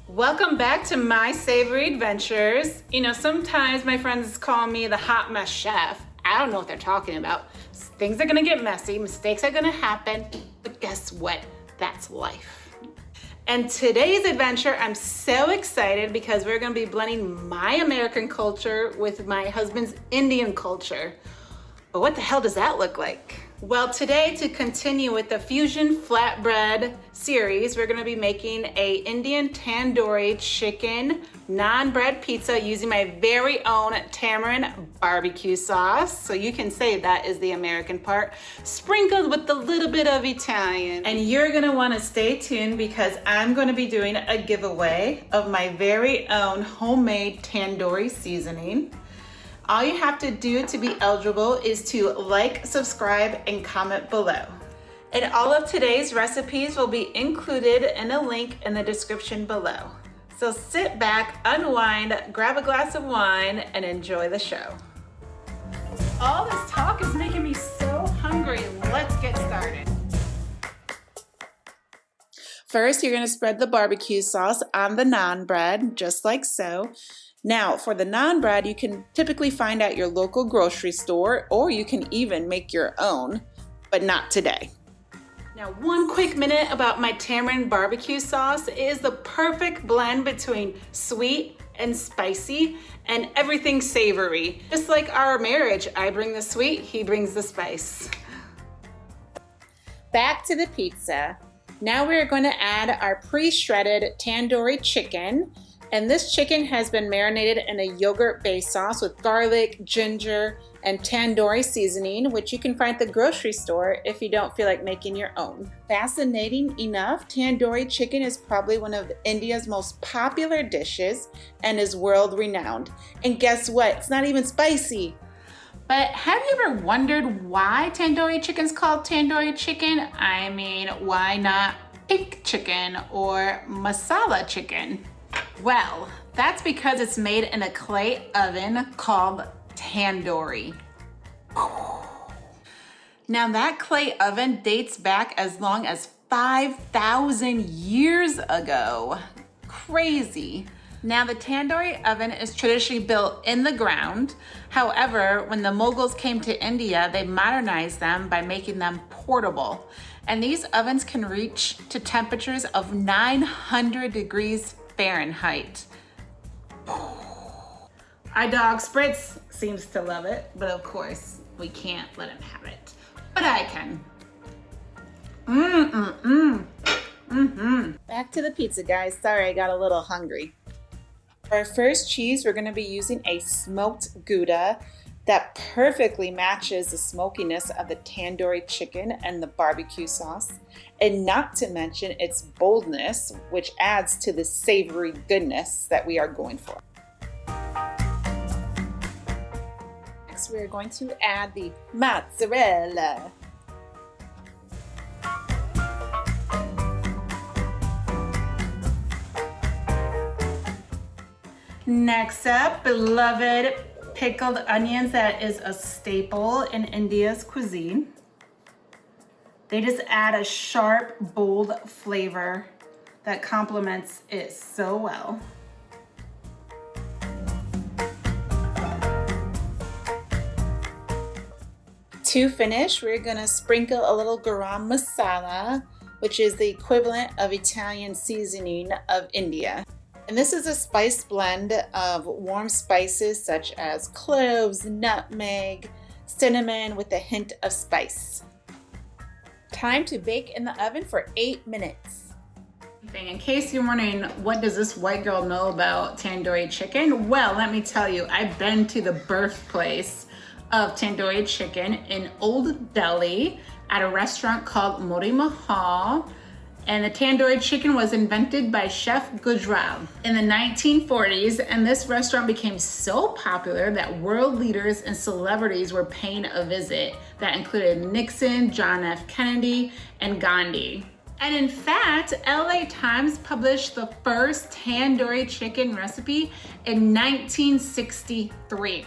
Welcome back to my savory adventures. You know, sometimes my friends call me the hot mess chef. I don't know what they're talking about. Things are gonna get messy, mistakes are gonna happen, but guess what? That's life. And today's adventure, I'm so excited because we're gonna be blending my American culture with my husband's Indian culture. But what the hell does that look like? Well, today, to continue with the Fusion Flatbread series, we're gonna be making a Indian tandoori chicken naan bread pizza using my very own tamarind barbecue sauce. So you can say that is the American part, sprinkled with a little bit of Italian. And you're gonna wanna stay tuned because I'm gonna be doing a giveaway of my very own homemade tandoori seasoning. All you have to do to be eligible is to like, subscribe, and comment below. And all of today's recipes will be included in a link in the description below. So sit back, unwind, grab a glass of wine, and enjoy the show. All this talk is making me so hungry. Let's get started. First, you're gonna spread the barbecue sauce on the naan bread, just like so. Now, for the naan bread, you can typically find at your local grocery store, or you can even make your own, but not today. Now, one quick minute about my tamarind barbecue sauce. It is the perfect blend between sweet and spicy and everything savory. Just like our marriage, I bring the sweet, he brings the spice. Back to the pizza. Now we're going to add our pre-shredded tandoori chicken. And this chicken has been marinated in a yogurt-based sauce with garlic, ginger, and tandoori seasoning, which you can find at the grocery store if you don't feel like making your own. Fascinating enough, tandoori chicken is probably one of India's most popular dishes and is world-renowned. And guess what? It's not even spicy. But have you ever wondered why tandoori chicken is called tandoori chicken? I mean, why not pink chicken or masala chicken? Well, that's because it's made in a clay oven called tandoori. Now that clay oven dates back as long as 5,000 years ago. Crazy. Now the tandoori oven is traditionally built in the ground. However, when the Mughals came to India, they modernized them by making them portable. And these ovens can reach to temperatures of 900 degrees Fahrenheit. Our dog Spritz seems to love it, but of course we can't let him have it. But I can. Back to the pizza, guys. Sorry, I got a little hungry. For our first cheese, we're gonna be using a smoked Gouda that perfectly matches the smokiness of the tandoori chicken and the barbecue sauce, and not to mention its boldness, which adds to the savory goodness that we are going for. Next, we're going to add the mozzarella. Next up, beloved pickled onions. That is a staple in India's cuisine. They just add a sharp, bold flavor that complements it so well. To finish, we're gonna sprinkle a little Garam Masala, which is the equivalent of Italian seasoning of India. And this is a spice blend of warm spices such as cloves, nutmeg, cinnamon with a hint of spice. Time to bake in the oven for 8 minutes. In case you're wondering, what does this white girl know about tandoori chicken? Well, let me tell you, I've been to the birthplace of tandoori chicken in Old Delhi at a restaurant called Modi Mahal. And the tandoori chicken was invented by Chef Gujral in the 1940s, and this restaurant became so popular that world leaders and celebrities were paying a visit. That included Nixon, John F. Kennedy, and Gandhi. And in fact, LA Times published the first tandoori chicken recipe in 1963.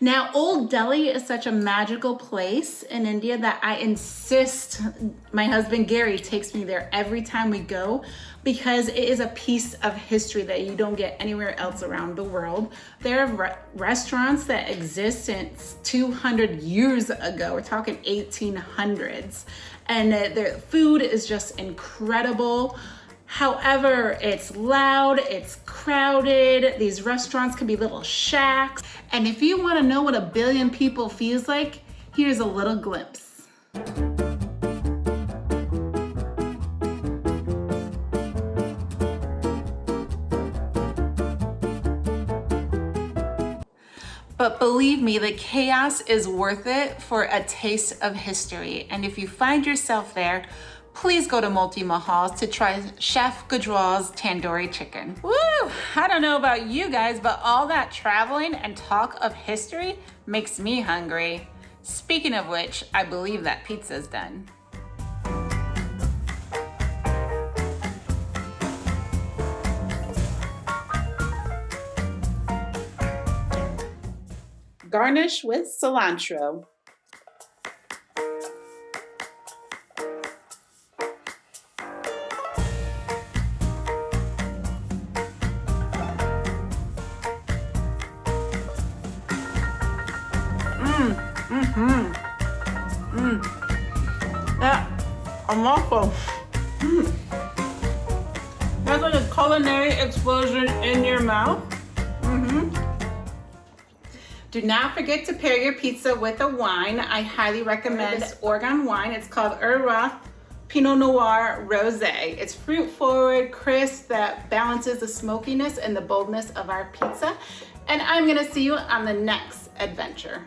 Now, Old Delhi is such a magical place in India that I insist my husband Gary takes me there every time we go, because it is a piece of history that you don't get anywhere else around the world. There are restaurants that exist since 200 years ago. We're talking 1800s. And the food is just incredible. However, it's loud, it's crowded. These restaurants can be little shacks. And if you want to know what 1 billion people feels like, here's a little glimpse. But believe me, the chaos is worth it for a taste of history. And if you find yourself there, please go to Multi Mahals to try Chef Gujral's Tandoori chicken. Woo! I don't know about you guys, but all that traveling and talk of history makes me hungry. Speaking of which, I believe that pizza's done. Garnish with cilantro. I'm awful. That's like a culinary explosion in your mouth. Do not forget to pair your pizza with a wine. I highly recommend this Oregon wine. It's called Roth Pinot Noir Rosé. It's fruit forward, crisp, that balances the smokiness and the boldness of our pizza. And I'm gonna see you on the next adventure.